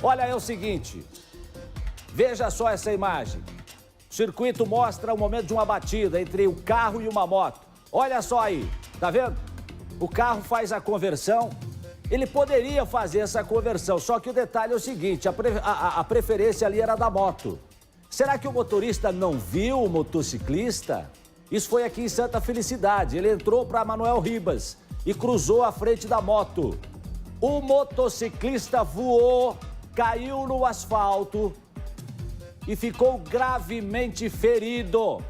Olha, é o seguinte, veja só essa imagem. O circuito mostra o momento de uma batida entre o carro e uma moto. Olha só aí, tá vendo? O carro faz a conversão. Ele poderia fazer essa conversão, só que o detalhe é o seguinte, a preferência ali era da moto. Será que o motorista não viu o motociclista? Isso foi aqui em Santa Felicidade. Ele entrou para Manoel Ribas e cruzou a frente da moto. O motociclista voou, caiu no asfalto e ficou gravemente ferido.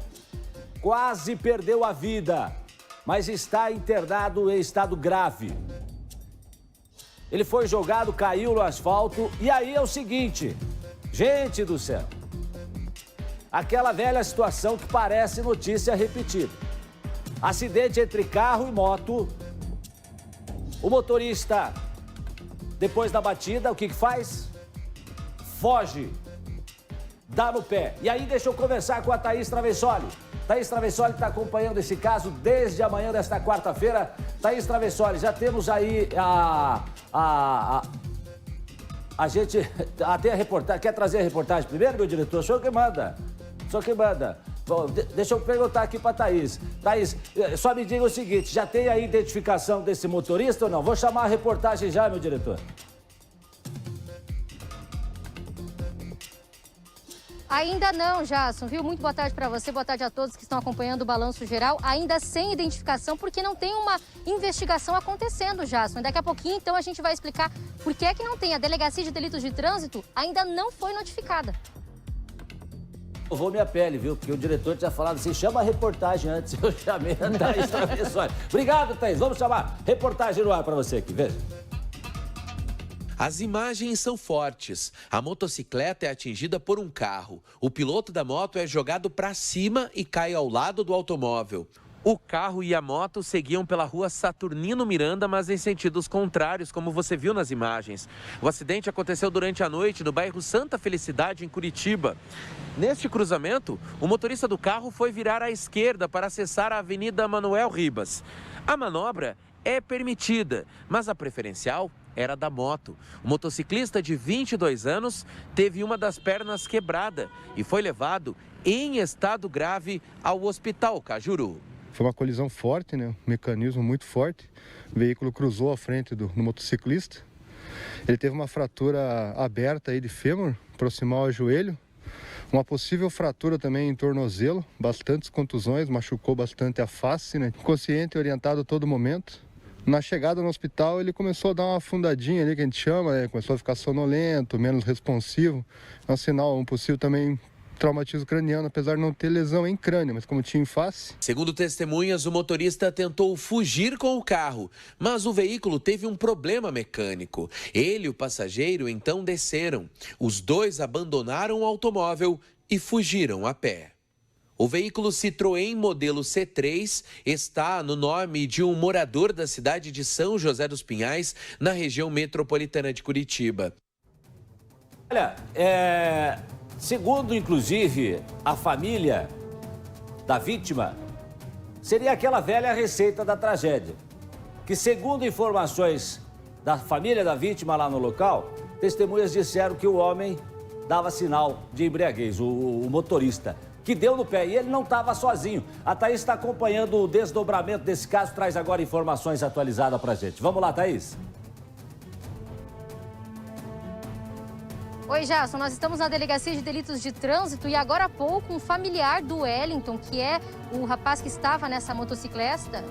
Quase perdeu a vida, mas está internado em estado grave. Ele foi jogado, caiu no asfalto e aí é o seguinte, gente do céu, aquela velha situação que parece notícia repetida. Acidente entre carro e moto, o motorista, depois da batida, o que faz? Foge, dá no pé. E aí deixa eu conversar com a Thaís Travessoli. Thaís Travessoli está acompanhando esse caso desde amanhã desta quarta-feira. Thaís Travessoli, já temos aí a gente até a reportagem. Quer trazer a reportagem primeiro, meu diretor? O senhor que manda. O senhor que manda. Bom, deixa eu perguntar aqui para a Thaís. Thaís, só me diga o seguinte, já tem a identificação desse motorista ou não? Vou chamar a reportagem já, meu diretor. Ainda não, Jasson, viu? Muito boa tarde para você, boa tarde a todos que estão acompanhando o Balanço Geral. Ainda sem identificação, porque não tem uma investigação acontecendo, Jasson. Daqui a pouquinho, então, a gente vai explicar por que é que não tem. A Delegacia de Delitos de Trânsito ainda não foi notificada. Eu vou minha pele, viu? Porque o diretor tinha falado assim, chama a reportagem antes. Eu chamei a Thaís Travessoli. Obrigado, Thaís. Vamos chamar reportagem no ar para você aqui, veja. As imagens são fortes. A motocicleta é atingida por um carro. O piloto da moto é jogado para cima e cai ao lado do automóvel. O carro e a moto seguiam pela rua Saturnino Miranda, mas em sentidos contrários, como você viu nas imagens. O acidente aconteceu durante a noite no bairro Santa Felicidade, em Curitiba. Neste cruzamento, o motorista do carro foi virar à esquerda para acessar a Avenida Manoel Ribas. A manobra é permitida, mas a preferencial era da moto. O motociclista de 22 anos teve uma das pernas quebrada e foi levado em estado grave ao Hospital Cajuru. Foi uma colisão forte, né? Um mecanismo muito forte. O veículo cruzou a frente do motociclista. Ele teve uma fratura aberta aí de fêmur, proximal ao joelho. Uma possível fratura também em tornozelo, bastantes contusões, machucou bastante a face, né? Consciente e orientado a todo momento. Na chegada no hospital, ele começou a dar uma afundadinha ali, que a gente chama, né? Começou a ficar sonolento, menos responsivo. É um sinal, um possível também traumatismo craniano, apesar de não ter lesão em crânio, mas como tinha em face. Segundo testemunhas, o motorista tentou fugir com o carro, mas o veículo teve um problema mecânico. Ele e o passageiro então desceram. Os dois abandonaram o automóvel e fugiram a pé. O veículo Citroën modelo C3 está no nome de um morador da cidade de São José dos Pinhais, na região metropolitana de Curitiba. Olha, segundo, inclusive, a família da vítima, seria aquela velha receita da tragédia. Que, segundo informações da família da vítima lá no local, testemunhas disseram que o homem dava sinal de embriaguez, o motorista, que deu no pé, e ele não estava sozinho. A Thaís está acompanhando o desdobramento desse caso, traz agora informações atualizadas para a gente. Vamos lá, Thaís. Oi, Jasson, nós estamos na Delegacia de Delitos de Trânsito e agora há pouco um familiar do Wellington, que é o rapaz que estava nessa motocicleta,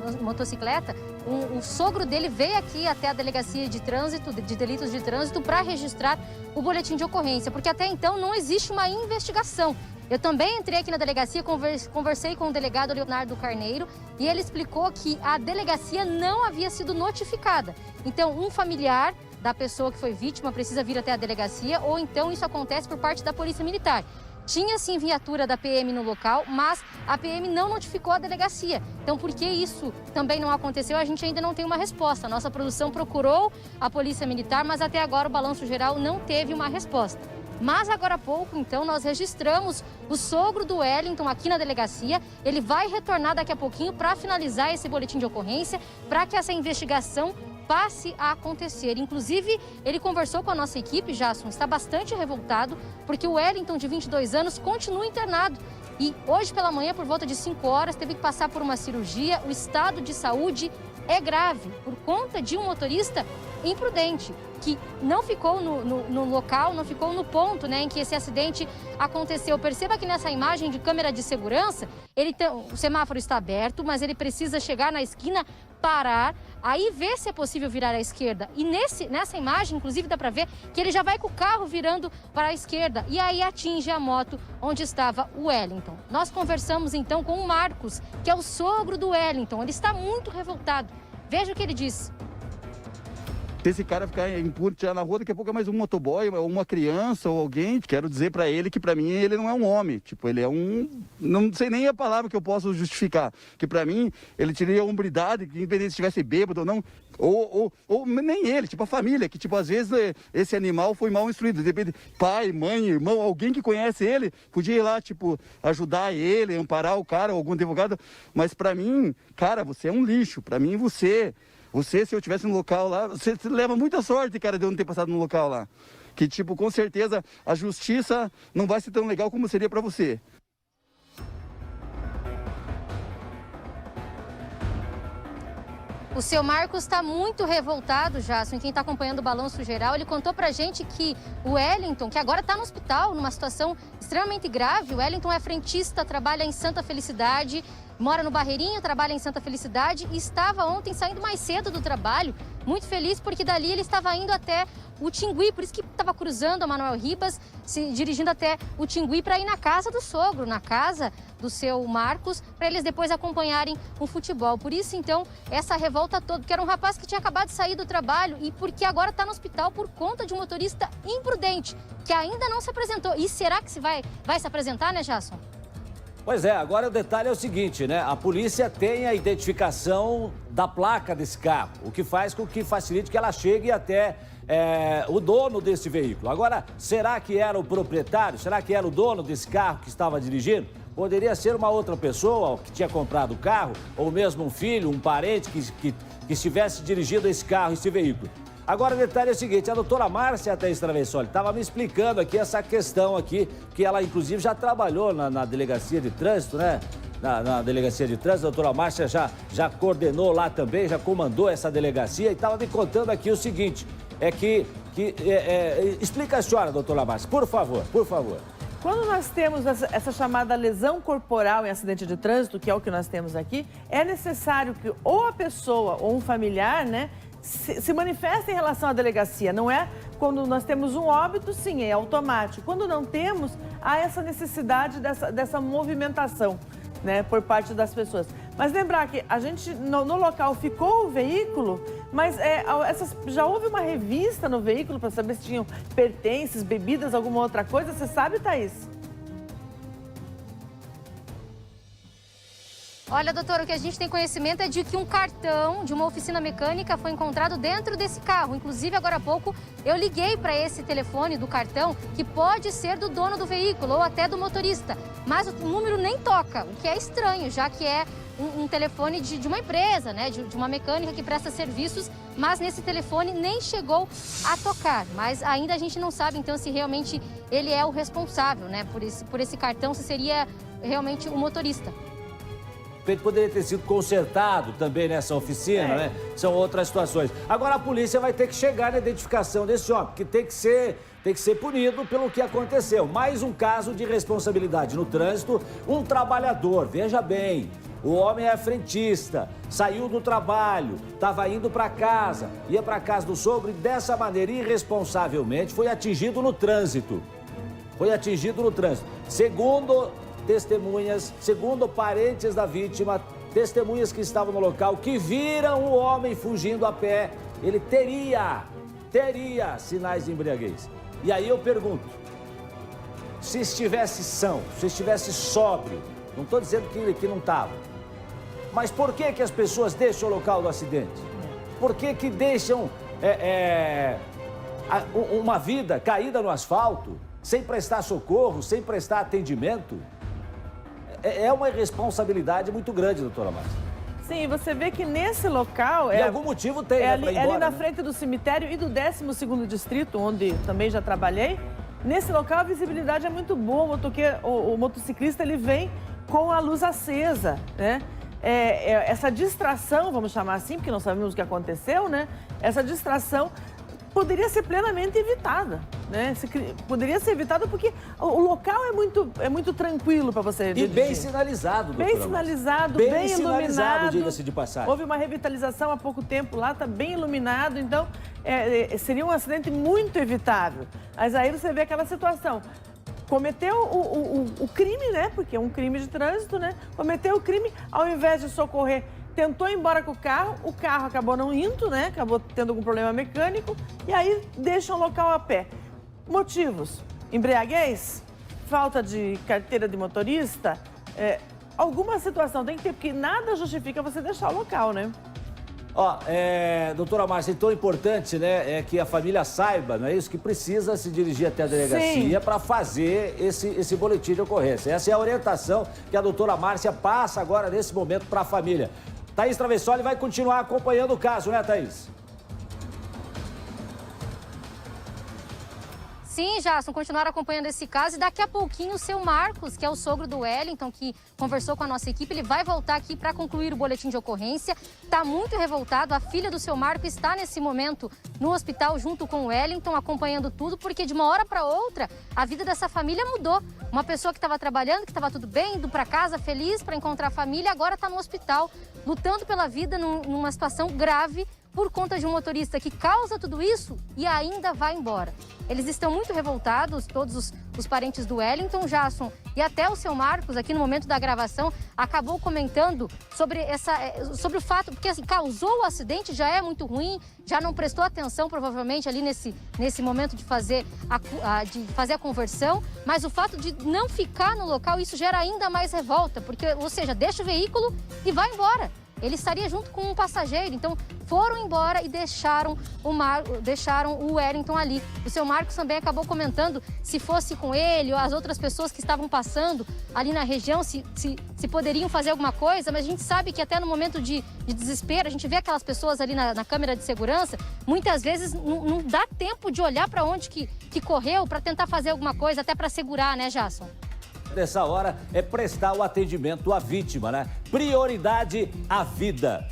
o sogro dele veio aqui até a Delegacia de Trânsito, de Delitos de Trânsito, para registrar o boletim de ocorrência, porque até então não existe uma investigação. Eu também entrei aqui na delegacia, conversei com o delegado Leonardo Carneiro e ele explicou que a delegacia não havia sido notificada. Então, um familiar da pessoa que foi vítima precisa vir até a delegacia ou então isso acontece por parte da Polícia Militar. Tinha sim viatura da PM no local, mas a PM não notificou a delegacia. Então, por que isso também não aconteceu, a gente ainda não tem uma resposta. A nossa produção procurou a Polícia Militar, mas até agora o Balanço Geral não teve uma resposta. Mas agora há pouco, então, nós registramos o sogro do Wellington aqui na delegacia. Ele vai retornar daqui a pouquinho para finalizar esse boletim de ocorrência, para que essa investigação passe a acontecer. Inclusive, ele conversou com a nossa equipe, Jasson, está bastante revoltado, porque o Wellington, de 22 anos, continua internado. E hoje pela manhã, por volta de 5 horas, teve que passar por uma cirurgia. O estado de saúde é grave por conta de um motorista imprudente, que não ficou no local, não ficou no ponto, né, em que esse acidente aconteceu. Perceba que nessa imagem de câmera de segurança, o semáforo está aberto, mas ele precisa chegar na esquina, parar, aí ver se é possível virar à esquerda. E nessa imagem, inclusive, dá para ver que ele já vai com o carro virando para a esquerda e aí atinge a moto onde estava o Wellington. Nós conversamos então com o Marcos, que é o sogro do Wellington. Ele está muito revoltado. Veja o que ele disse. Se esse cara ficar impune, tirar na rua, daqui a pouco é mais um motoboy, uma criança ou alguém. Quero dizer pra ele que pra mim ele não é um homem. Tipo, ele é um... Não sei nem a palavra que eu posso justificar. Que pra mim ele teria a hombridade, que independente se estivesse bêbado ou não. Ou nem ele, tipo a família, que tipo às vezes esse animal foi mal instruído. Depende, pai, mãe, irmão, alguém que conhece ele, podia ir lá, tipo, ajudar ele, amparar o cara, ou algum advogado. Mas pra mim, cara, você é um lixo. Pra mim, você, se eu estivesse no local lá, você leva muita sorte, cara, de eu não ter passado no local lá. Que, tipo, com certeza a justiça não vai ser tão legal como seria pra você. O seu Marcos está muito revoltado, Jasson. Quem está acompanhando o Balanço Geral, ele contou pra gente que o Wellington, que agora está no hospital, numa situação extremamente grave. O Wellington é frentista, trabalha em Santa Felicidade, mora no Barreirinho, trabalha em Santa Felicidade e estava ontem saindo mais cedo do trabalho, muito feliz porque dali ele estava indo até o Tingui, por isso que estava cruzando a Manuel Ribas, se dirigindo até o Tingui para ir na casa do sogro, na casa do seu Marcos, para eles depois acompanharem o futebol. Por isso, então, essa revolta toda, porque era um rapaz que tinha acabado de sair do trabalho e porque agora está no hospital por conta de um motorista imprudente, que ainda não se apresentou. E será que vai se apresentar, né, Jasson? Pois é, agora o detalhe é o seguinte, né? A polícia tem a identificação da placa desse carro, o que faz com que facilite que ela chegue até o dono desse veículo. Agora, será que era o proprietário? Será que era o dono desse carro que estava dirigindo? Poderia ser uma outra pessoa que tinha comprado o carro, ou mesmo um filho, um parente que estivesse dirigindo esse carro, esse veículo. Agora, o detalhe é o seguinte, a doutora Márcia Thaís Travessoli estava me explicando aqui essa questão aqui, que ela, inclusive, já trabalhou na delegacia de trânsito, né? Na delegacia de trânsito, a doutora Márcia já coordenou lá também, já comandou essa delegacia e estava me contando aqui o seguinte, explica a senhora, doutora Márcia, por favor. Quando nós temos essa chamada lesão corporal em acidente de trânsito, que é o que nós temos aqui, é necessário que ou a pessoa ou um familiar, né, se manifesta em relação à delegacia. Não é quando nós temos um óbito, sim, é automático. Quando não temos, há essa necessidade dessa movimentação, né, por parte das pessoas. Mas lembrar que a gente, no local, ficou o veículo, mas já houve uma revista no veículo para saber se tinham pertences, bebidas, alguma outra coisa. Você sabe, Thaís? Olha, doutora, o que a gente tem conhecimento é de que um cartão de uma oficina mecânica foi encontrado dentro desse carro. Inclusive, agora há pouco, eu liguei para esse telefone do cartão, que pode ser do dono do veículo ou até do motorista. Mas o número nem toca, o que é estranho, já que é um telefone de uma empresa, né, de uma mecânica que presta serviços, mas nesse telefone nem chegou a tocar. Mas ainda a gente não sabe, então, se realmente ele é o responsável, né, por esse cartão, se seria realmente o motorista. Poderia ter sido consertado também nessa oficina, né? São outras situações. Agora a polícia vai ter que chegar na identificação desse homem, que tem que ser punido pelo que aconteceu. Mais um caso de responsabilidade no trânsito, um trabalhador, veja bem, o homem é frentista, saiu do trabalho, estava indo para casa, ia para casa do sogro e dessa maneira, irresponsavelmente, foi atingido no trânsito. Segundo testemunhas, segundo parentes da vítima, testemunhas que estavam no local, que viram o homem fugindo a pé, ele teria sinais de embriaguez. E aí eu pergunto, se estivesse são, se estivesse sóbrio, não estou dizendo que não estava, mas por que as pessoas deixam o local do acidente? Por que deixam uma vida caída no asfalto, sem prestar socorro, sem prestar atendimento? É uma irresponsabilidade muito grande, doutora Márcia. Sim, você vê que nesse local... E algum motivo tem, né, pra ir ali embora, na né? frente do cemitério e do 12º distrito, onde também já trabalhei. Nesse local a visibilidade é muito boa, o motociclista ele vem com a luz acesa, né? Essa distração, vamos chamar assim, porque não sabemos o que aconteceu, né? Essa distração poderia ser plenamente evitada, né? Poderia ser evitada porque o local é muito tranquilo para você dirigir. E bem sinalizado, doutora. Bem sinalizado, Bem bem sinalizado, iluminado. diga-se de passagem. Houve uma revitalização há pouco tempo lá, está bem iluminado, então seria um acidente muito evitável. Mas aí você vê aquela situação. Cometeu o crime, né? Porque é um crime de trânsito, né? Cometeu o crime, ao invés de socorrer, tentou ir embora com o carro acabou não indo, né? Acabou tendo algum problema mecânico e aí deixa o local a pé. Motivos: embriaguez, falta de carteira de motorista, alguma situação tem que ter, porque nada justifica você deixar o local, né? Ó, doutora Márcia, então importante, né, é que a família saiba, não é isso? Que precisa se dirigir até a delegacia para fazer esse boletim de ocorrência. Essa é a orientação que a doutora Márcia passa agora, nesse momento, para a família. Thaís Travessoli vai continuar acompanhando o caso, né, Thaís? Sim, Jasson, continuaram acompanhando esse caso e daqui a pouquinho o seu Marcos, que é o sogro do Wellington, que conversou com a nossa equipe, ele vai voltar aqui para concluir o boletim de ocorrência. Está muito revoltado, a filha do seu Marcos está nesse momento no hospital junto com o Wellington, acompanhando tudo, porque de uma hora para outra a vida dessa família mudou. Uma pessoa que estava trabalhando, que estava tudo bem, indo para casa feliz para encontrar a família, agora está no hospital, lutando pela vida numa situação grave, por conta de um motorista que causa tudo isso e ainda vai embora. Eles estão muito revoltados, todos os parentes do Wellington, Jasson, e até o seu Marcos, aqui no momento da gravação, acabou comentando sobre o fato, porque assim, causou o acidente, já é muito ruim, já não prestou atenção provavelmente ali nesse momento de fazer a conversão, mas o fato de não ficar no local, isso gera ainda mais revolta, porque, ou seja, deixa o veículo e vai embora. Ele estaria junto com um passageiro, então foram embora e deixaram o Wellington ali. O seu Marcos também acabou comentando se fosse com ele ou as outras pessoas que estavam passando ali na região, se poderiam fazer alguma coisa, mas a gente sabe que até no momento de desespero, a gente vê aquelas pessoas ali na câmera de segurança, muitas vezes não dá tempo de olhar para onde que correu para tentar fazer alguma coisa, até para segurar, né, Jasson? Nessa hora é prestar o atendimento à vítima, né? Prioridade à vida.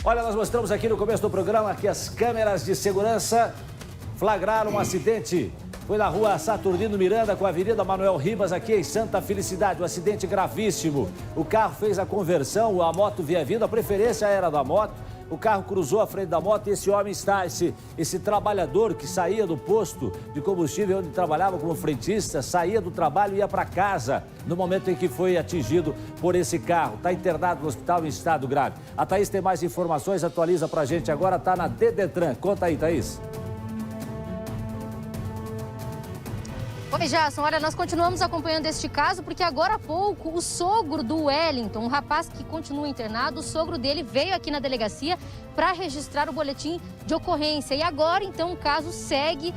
Olha, nós mostramos aqui no começo do programa que as câmeras de segurança flagraram um acidente. Foi na rua Saturnino Miranda com a Avenida Manuel Ribas, aqui em Santa Felicidade. Um acidente gravíssimo. O carro fez a conversão, a moto vinha vindo, a preferência era da moto. O carro cruzou a frente da moto e esse homem está, esse trabalhador que saía do posto de combustível onde trabalhava como frentista, saía do trabalho e ia para casa no momento em que foi atingido por esse carro. Está internado no hospital em estado grave. A Thaís tem mais informações, atualiza pra gente agora, está na Dedetran. Conta aí, Thaís. Oi, Jasson, olha, nós continuamos acompanhando este caso porque agora há pouco o sogro do Wellington, um rapaz que continua internado, o sogro dele veio aqui na delegacia para registrar o boletim de ocorrência. E agora, então, o caso segue,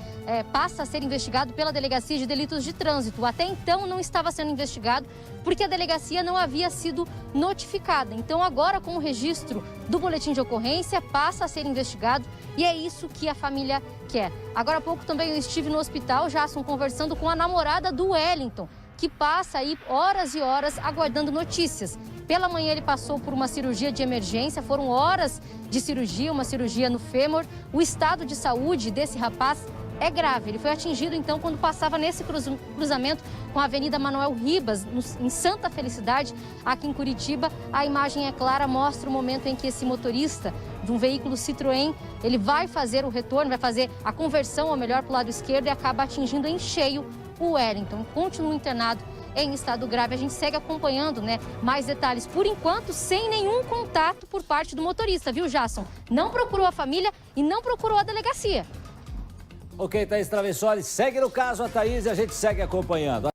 passa a ser investigado pela Delegacia de Delitos de Trânsito. Até então não estava sendo investigado porque a delegacia não havia sido notificada. Então, agora, com o registro do boletim de ocorrência, passa a ser investigado e é isso que a família quer. Agora há pouco também eu estive no hospital, Jasson, conversando com a namorada do Wellington, que passa aí horas e horas aguardando notícias. Pela manhã ele passou por uma cirurgia de emergência, foram horas de cirurgia, uma cirurgia no fêmur. O estado de saúde desse rapaz é grave. Ele foi atingido então quando passava nesse cruzamento com a Avenida Manuel Ribas, em Santa Felicidade, aqui em Curitiba. A imagem é clara, mostra o momento em que esse motorista de um veículo Citroën, ele vai fazer o retorno, vai fazer a conversão, ou melhor, para o lado esquerdo e acaba atingindo em cheio o Wellington. Continua internado em estado grave. A gente segue acompanhando, né, mais detalhes. Por enquanto, sem nenhum contato por parte do motorista, viu, Jasson? Não procurou a família e não procurou a delegacia. Ok, Thaís Travessoli, segue no caso a Thaís e a gente segue acompanhando.